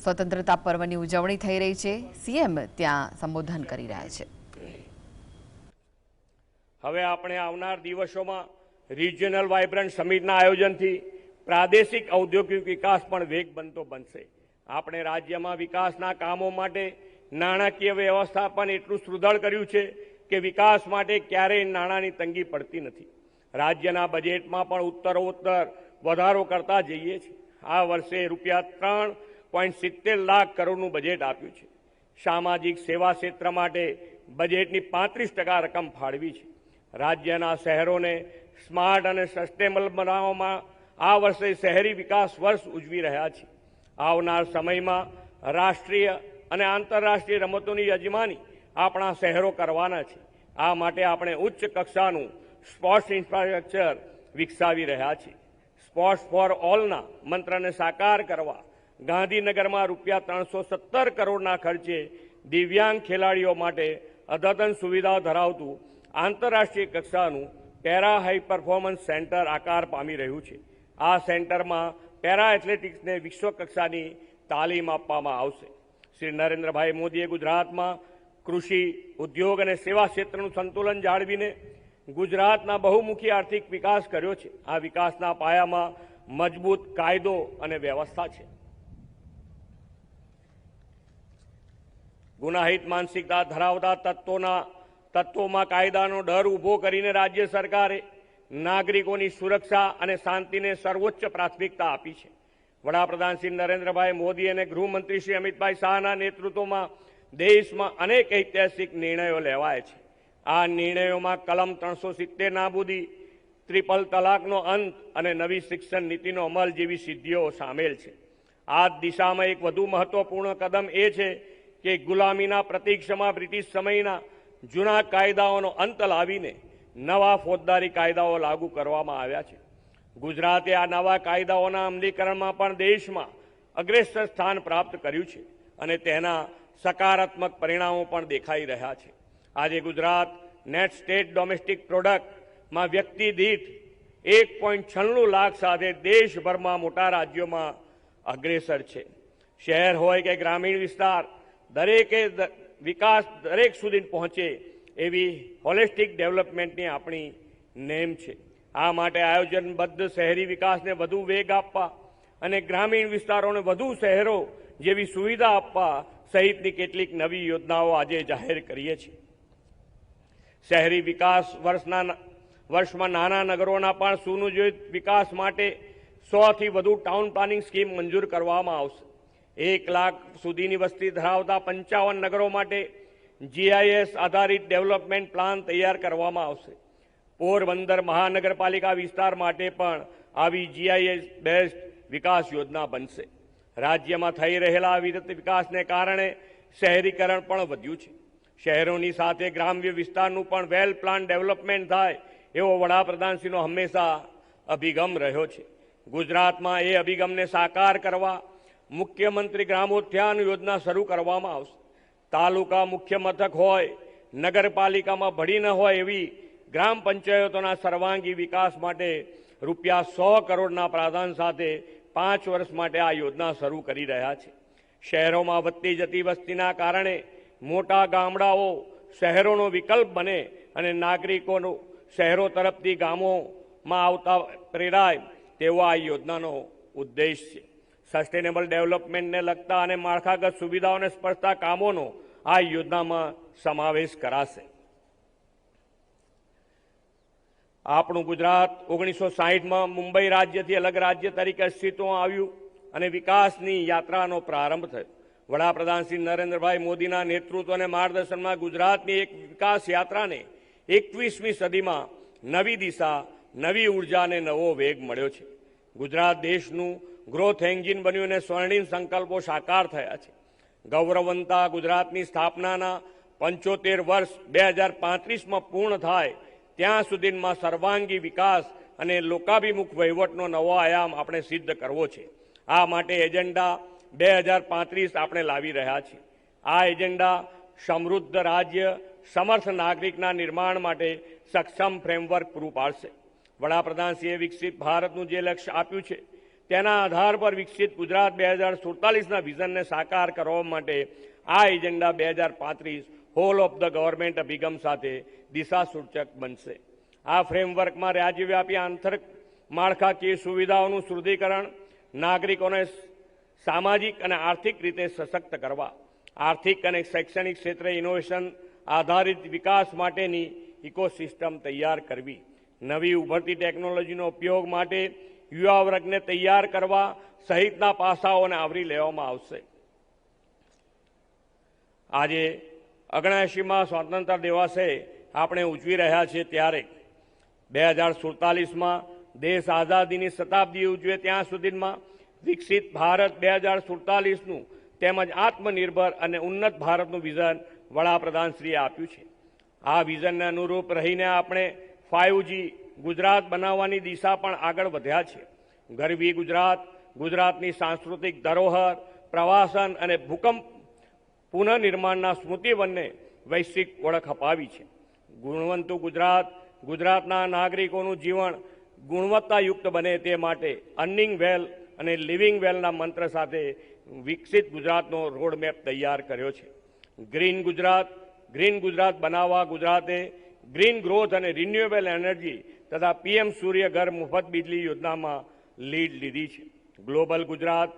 સ્વતંત્રતા પર્વની ઉજવણી થઈ રહી છે। સીએમ ત્યાં સંબોધન કરી રહ્યા છે। હવે આપણે આવનાર દિવસોમાં રિજિયનલ વાઇબ્રન્ટ સમિટના આયોજનથી પ્રાદેશિક ઔદ્યોગિક વિકાસ પણ વેગબંતો બનશે। આપણે રાજ્યમાં વિકાસના કામો માટે નાણાકીય વ્યવસ્થાપન એટલું સુદૃઢ કર્યું છે કે વિકાસ માટે ક્યારેય નાણાંની તંગી પડતી નથી। રાજ્યના બજેટમાં પણ ઉત્તરોત્તર વધારો કરતા જઈએ છીએ। આ વર્ષે ₹3.70 લાખ કરોડનું બજેટ આપ્યું છે। સામાજિક સેવા ક્ષેત્ર માટે બજેટની 35% રકમ ફાળવી છે। રાજ્યના શહેરોને સ્માર્ટ અને સસ્ટેનેબલ બનાવવામાં આ વર્ષે શહેરી વિકાસ વર્ષ ઉજવી રહ્યા છીએ। આવનાર સમયમાં રાષ્ટ્રીય અને આંતરરાષ્ટ્રીય રમતોની યજમાની આપણા શહેરો કરવાના છે। આ માટે આપણે ઉચ્ચ કક્ષાનું સ્પોર્ટ્સ ઇન્ફ્રાસ્ટ્રક્ચર વિકસાવી રહ્યા છીએ। સ્પોર્ટ્સ ફોર ઓલના મંત્રને સાકાર કરવા ગાંધીનગરમાં ₹317 કરોડના ખર્ચે દિવ્યાંગ ખેલાડીઓ માટે અદ્યતન સુવિધાઓ ધરાવતું આંતરરાષ્ટ્રીય કક્ષાનું પેરા હાઈ પરફોર્મન્સ સેન્ટર આકાર પામી રહ્યું છે। આ સેન્ટરમાં પેરા એથ્લેટિક્સને વિશ્વ કક્ષાની તાલીમ આપવામાં આવશે। શ્રી નરેન્દ્રભાઈ મોદીએ ગુજરાતમાં કૃષિ, ઉદ્યોગ અને સેવા ક્ષેત્રનું સંતુલન જાળવીને ગુજરાતના બહુમુખી આર્થિક વિકાસ કર્યો છે। આ વિકાસના પાયામાં મજબૂત કાયદો અને વ્યવસ્થા છે। ગુનાહિત માનસિકતા ધરાવતા તત્વોમાં કાયદાનો ડર ઊભો કરીને રાજ્ય સરકારે નાગરિકોની સુરક્ષા અને શાંતિને સર્વોચ્ચ પ્રાથમિકતા આપી છે। વડાપ્રધાન શ્રી નરેન્દ્રભાઈ મોદી અને ગૃહમંત્રી શ્રી અમિતભાઈ શાહના નેતૃત્વમાં દેશમાં અનેક ઐતિહાસિક નિર્ણયો લેવાયા છે। આ નિર્ણયોમાં કલમ 370 નાબૂદી, ટ્રિપલ તલાકનો અંત અને નવી શિક્ષણ નીતિનો અમલ જેવી સિદ્ધિઓ સામેલ છે। આ દિશામાં એક વધુ મહત્વપૂર્ણ કદમ એ છે કે ગુલામીના પ્રતીક્ષામાં બ્રિટિશ સમયના જૂના કાયદાઓનો અંત લાવીને નવા ફોજદારી કાયદાઓ લાગુ કરવામાં આવ્યા છે। ગુજરાતે આ નવા કાયદાઓના અમલીકરણમાં પણ દેશમાં અગ્રેસર સ્થાન પ્રાપ્ત કર્યું છે અને તેના સકારાત્મક પરિણામો પણ દેખાઈ રહ્યા છે। આજે ગુજરાત નેટ સ્ટેટ ડોમેસ્ટિક પ્રોડક્ટમાં વ્યક્તિ દીઠ 1.96 લાખ સાથે દેશભરમાં મોટા રાજ્યોમાં અગ્રેસર છે। શહેર હોય કે ગ્રામીણ વિસ્તાર, દરેકે વિકાસ દરેક સુધી પહોંચે એવી હોલિસ્ટિક ડેવલપમેન્ટની આપણી નેમ છે। આ માટે આયોજનબદ્ધ શહેરી વિકાસને વધુ વેગ આપવા અને ગ્રામીણ વિસ્તારોને વધુ શહેરો જેવી સુવિધા આપવા સહિતની કેટલીક નવી યોજનાઓ આજે જાહેર કરીએ છીએ। શહેરી વિકાસ વર્ષમાં નાના નગરોના પણ સુનિયોજિત વિકાસ માટે 100થી વધુ ટાઉન પ્લાનિંગ સ્કીમ મંજૂર કરવામાં આવશે। 1 લાખ સુધીની વસ્તી ધરાવતા 55 નગરો માટે GIS આધારિત ડેવલપમેન્ટ પ્લાન તૈયાર કરવામાં આવશે। પોરબંદર મહાનગરપાલિકા વિસ્તાર માટે પણ આવી GIS બેઝડ વિકાસ યોજના બનશે। રાજ્યમાં થઈ રહેલા વિરત વિકાસને કારણે શહેરીકરણ પણ વધ્યું છે। શહેરોની સાથે ગ્રામ્ય વિસ્તારનું પણ વેલ પ્લાન ડેવલપમેન્ટ થાય એવો વડાપ્રધાનશ્રીનો હંમેશા અભિગમ રહ્યો છે। ગુજરાતમાં એ અભિગમને સાકાર કરવા મુખ્યમંત્રી ગ્રામોત્થાન યોજના શરૂ કરવામાં આવશે। તાલુકા મુખ્ય મથક હોય, નગરપાલિકામાં ભળી ન હોય એવી ગ્રામ પંચાયતોના સર્વાંગી વિકાસ માટે ₹100 કરોડના પ્રાવધાન સાથે 5 વર્ષ માટે આ યોજના શરૂ કરી રહ્યા છે। શહેરોમાં વધતી જતી વસ્તીના કારણે મોટા ગામડાઓ શહેરોનો વિકલ્પ બને અને નાગરિકોનો શહેરો તરફથી ગામોમાં આવતા પ્રેરાય તેવો આ યોજનાનો ઉદ્દેશ છે। સસ્ટેનેબલ ડેવલપમેન્ટને લગતા અને માળખાગત સુવિધાઓને સ્પર્શતા કામોનો આ યોજનામાં સમાવેશ કરાશે। આપણું ગુજરાત 1960માં મુંબઈ રાજ્યથી અલગ રાજ્ય તરીકે અસ્તિત્વમાં આવ્યું અને વિકાસની યાત્રાનો પ્રારંભ થયો। વડાપ્રધાન શ્રી નરેન્દ્રભાઈ મોદીના નેતૃત્વ અને માર્ગદર્શનમાં ગુજરાતની એક વિકાસ યાત્રાને 21મી સદીમાં નવી દિશા, નવી ઉર્જા અને નવો વેગ મળ્યો છે। ગુજરાત દેશનું ગ્રોથ એન્જિન બન્યું અને સ્વર્ણિમ સંકલ્પો સાકાર થયા છે। ગૌરવવંતા ગુજરાતની સ્થાપનાના 75 વર્ષ 2035માં પૂર્ણ થાય ત્યાં સુધીમાં સર્વાંગી વિકાસ અને લોકાભિમુખ વહીવટનો નવો આયામ આપણે સિદ્ધ કરવો છે। આ માટે એજન્ડા 2035 આપણે લાવી રહ્યા છીએ। આ એજન્ડા સમૃદ્ધ રાજ્ય, સમર્થ નાગરિકના નિર્માણ માટે સક્ષમ ફ્રેમવર્ક પૂરું પાડશે। વડાપ્રધાનશ્રીએ વિકસિત ભારતનું જે લક્ષ્ય આપ્યું છે તેના આધાર પર વિકસિત ગુજરાત 2047ના વિઝનને સાકાર કરવા માટે આ agenda 2035 whole of the government અભિગમ સાથે દિશા સૂચક બનશે। આ ફ્રેમવર્કમાં રાજ્યવ્યાપી આંતરિક માળખાકીય સુવિધાઓનું સુદૃઢીકરણ, નાગરિકોને સામાજિક અને આર્થિક રીતે સશક્ત કરવા, આર્થિક અને શૈક્ષણિક ક્ષેત્રે ઇનોવેશન આધારિત વિકાસ માટેની ઇકોસિસ્ટમ તૈયાર કરવી, નવી ઉભરતી ટેકનોલોજીનો ઉપયોગ માટે યુવા વર્ગને તૈયાર કરવા સહિતના પાસાઓને આવરી લેવામાં આવશે। આજે 79મા સ્વાતંત્ર્ય દિવસે આપણે ઉજવી રહ્યા છીએ ત્યારે 2047માં દેશ આઝાદીની શતાબ્દી ઉજવે ત્યાં સુધીમાં વિકસિત ભારત 2047નું તેમજ આત્મનિર્ભર અને ઉન્નત ભારતનું વિઝન વડાપ્રધાનશ્રીએ આપ્યું છે। આ વિઝનને અનુરૂપ રહીને આપણે 5G ગુજરાત બનાવવાની દિશા પણ આગળ વધ્યા છે। ગરવી ગુજરાત, ગુજરાતની સાંસ્કૃતિક ધરોહર, પ્રવાસન અને ભૂકંપ પુનઃનિર્માણના સ્મૃતિવનને વૈશ્વિક ઓળખ અપાવી છે। ગુણવંતુ ગુજરાત, ગુજરાતના નાગરિકોનું જીવન ગુણવત્તાયુક્ત બને તે માટે અર્નિંગ વેલ અને લિવિંગ વેલના મંત્ર સાથે વિકસિત ગુજરાતનો રોડમેપ તૈયાર કર્યો છે। ગ્રીન ગુજરાત બનાવવા ગુજરાતે ગ્રીન ગ્રોથ અને રિન્યુએબલ એનર્જી તથા PM સૂર્ય ઘર મુફત વીજળી યોજનામાં લીડ લીધી છે। ગ્લોબલ ગુજરાત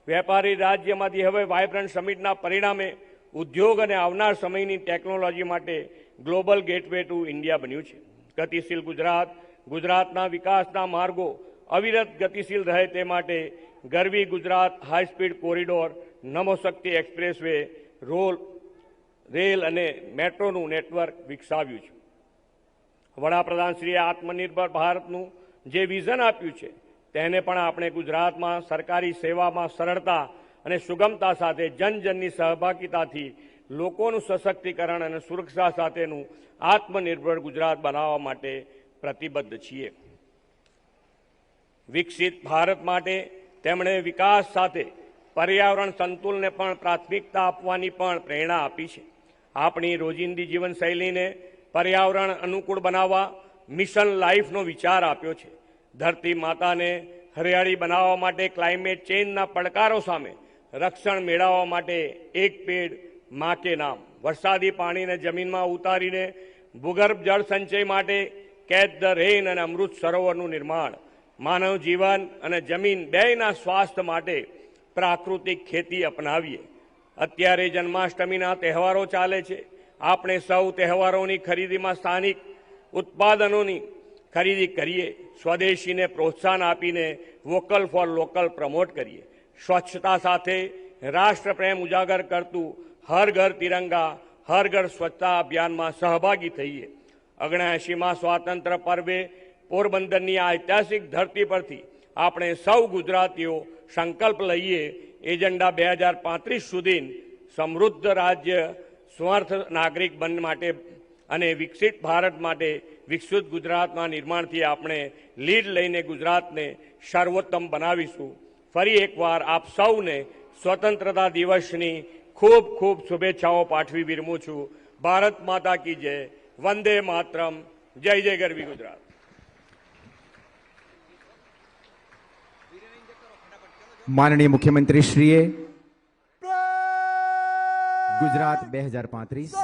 વેપારી રાજ્યમાંથી હવે વાઇબ્રન્ટ સમિટના પરિણામે ઉદ્યોગ અને આવનાર સમયની ટેકનોલોજી માટે ગ્લોબલ ગેટવે ટુ ઇન્ડિયા બન્યું છે। ગતિશીલ ગુજરાતના વિકાસના માર્ગો અવિરત ગતિશીલ રહે તે માટે ગરવી Gujarat high speed corridor, Namoshakti expressway, rail અને મેટ્રોનું નેટવર્ક વિકસાવ્યું છે। વડાપ્રધાનશ્રીએ આત્મનિર્ભર ભારતનું જે વિઝન આપ્યું છે તેને પણ આપણે ગુજરાતમાં સરકારી સેવામાં સરળતા અને સુગમતા સાથે જનજનની સહભાગિતાથી લોકોનું સશક્તિકરણ અને સુરક્ષા સાથેનું આત્મનિર્ભર ગુજરાત બનાવવા માટે પ્રતિબદ્ધ છીએ। વિકસિત ભારત માટે તેમણે વિકાસ સાથે પર્યાવરણ સંતુલનને પણ પ્રાથમિકતા આપવાની પણ પ્રેરણા આપી છે। આપણી રોજિંદી જીવનશૈલીને પર્યાવરણ અનુકૂળ બનાવવા મિશન લાઈફનો વિચાર આપ્યો છે। ધરતી માતાને હરિયાળી બનાવવા માટે ક્લાઇમેટ ચેન્જના પડકારો સામે રક્ષણ મેળવવા માટે એક પેડ માં કે નામ, વરસાદી પાણીને જમીનમાં ઉતારીને ભૂગર્ભ જળ સંચય માટે કેચ ધ રેન અને અમૃત સરોવરનું નિર્માણ, માનવ જીવન અને જમીન બેયના સ્વાસ્થ્ય માટે પ્રાકૃતિક ખેતી અપનાવીએ। અત્યારે જન્માષ્ટમીના તહેવારો ચાલે છે। આપણે સૌ તહેવારોની ખરીદીમાં સ્થાનિક ઉત્પાદનોની ખરીદી કરીએ, સ્વદેશીને પ્રોત્સાહન આપીને વોકલ ફોર લોકલ પ્રમોટ કરીએ। સ્વચ્છતા સાથે રાષ્ટ્રપ્રેમ ઉજાગર કરતું હર ઘર તિરંગા, હર ઘર સ્વચ્છતા અભિયાનમાં સહભાગી થઈએ। 79મા સ્વાતંત્ર્ય પર્વે પોરબંદરની આ ઐતિહાસિક ધરતી પરથી આપણે સૌ ગુજરાતીઓ સંકલ્પ લઈએ એજન્ડા 2035 સુધી સમૃદ્ધ રાજ્ય, સ્વર્થ નાગરિક બન માટે અને વિકસિત ભારત માટે વિકસિત ગુજરાતના નિર્માણથી આપણે લીડ લઈને ગુજરાતને સર્વોત્તમ બનાવીશું। ફરી એકવાર આપ સૌને સ્વતંત્રતા દિવસની ખૂબ ખૂબ શુભેચ્છાઓ પાઠવી વિરમું છું। ભારત માતા કી જય, વંદે માતરમ, જય જય ગરવી ગુજરાત। माननीय मुख्यमंत्री श्रीए गुजरात 2035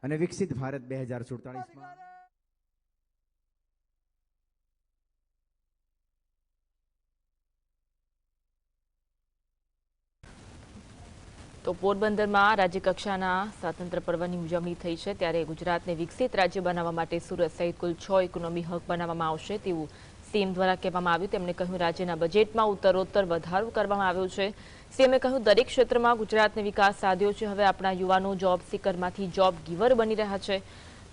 અને વિકસિત ભારત 2047માં તો પોરબંદરમાં રાજ્યકક્ષાના સ્વાતંત્ર્ય પર્વની ઉજવણી થઈ છે ત્યારે ગુજરાતને વિકસિત રાજ્ય બનાવવા માટે સુરત સહિત કુલ 6 ઇકોનોમી હબ બનાવવામાં આવશે તેવું સીએમ દ્વારા કહેવામાં આવ્યું। તેમણે કહ્યું રાજ્યના બજેટમાં ઉત્તરોત્તર વધારો કરવામાં આવ્યો છે। સીએમએ કહ્યું દરેક ક્ષેત્રમાં ગુજરાતને વિકાસ સાધ્યો છે। હવે આપણા યુવાનો જોબ સિકરમાંથી જોબ ગીવર બની રહ્યા છે।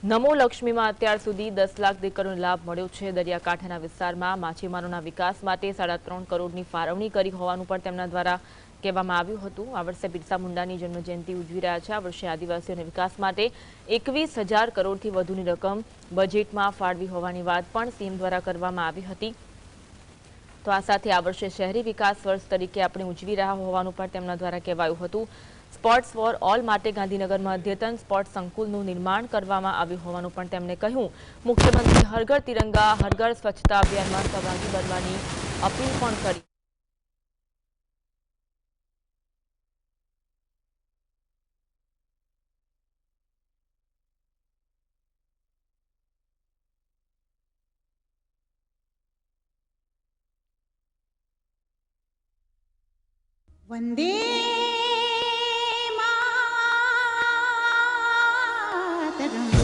નમો લક્ષ્મીમાં અત્યાર સુધી 10 લાખ દીકરીઓને લાભ મળ્યો છે। દરિયાકાંઠાના વિસ્તારમાં માછીમારોના વિકાસ માટે 3.5 કરોડની ફાળવણી કરી હોવાનું પણ તેમના દ્વારા કહેવામાં આવ્યું હતું। આ વર્ષે બિરસા મુંડાની જન્મજયંતિ ઉજવી રહ્યા છે। આ વર્ષે આદિવાસીઓના વિકાસ માટે 21,000 કરોડથી વધુની રકમ બજેટમાં ફાળવી હોવાની વાત પણ સીએમ દ્વારા કરવામાં આવી હતી। તો આ સાથે આ વર્ષે શહેરી વિકાસ વર્ષ તરીકે આપણે ઉજવી રહ્યા હોવાનું પણ તેમના દ્વારા કહેવાયું હતું। સ્પોર્ટ્સ ફોર ઓલ માટે ગાંધીનગરમાં અદ્યતન સ્પોર્ટ્સ સંકુલનું નિર્માણ કરવામાં આવ્યું હોવાનું પણ તેમણે કહ્યું. મુખ્યમંત્રી હર ઘર તિરંગા હર ઘર સ્વચ્છતા અભિયાનમાં સહભાગી બનવાની અપીલ પણ કરી. वंदे मातरम।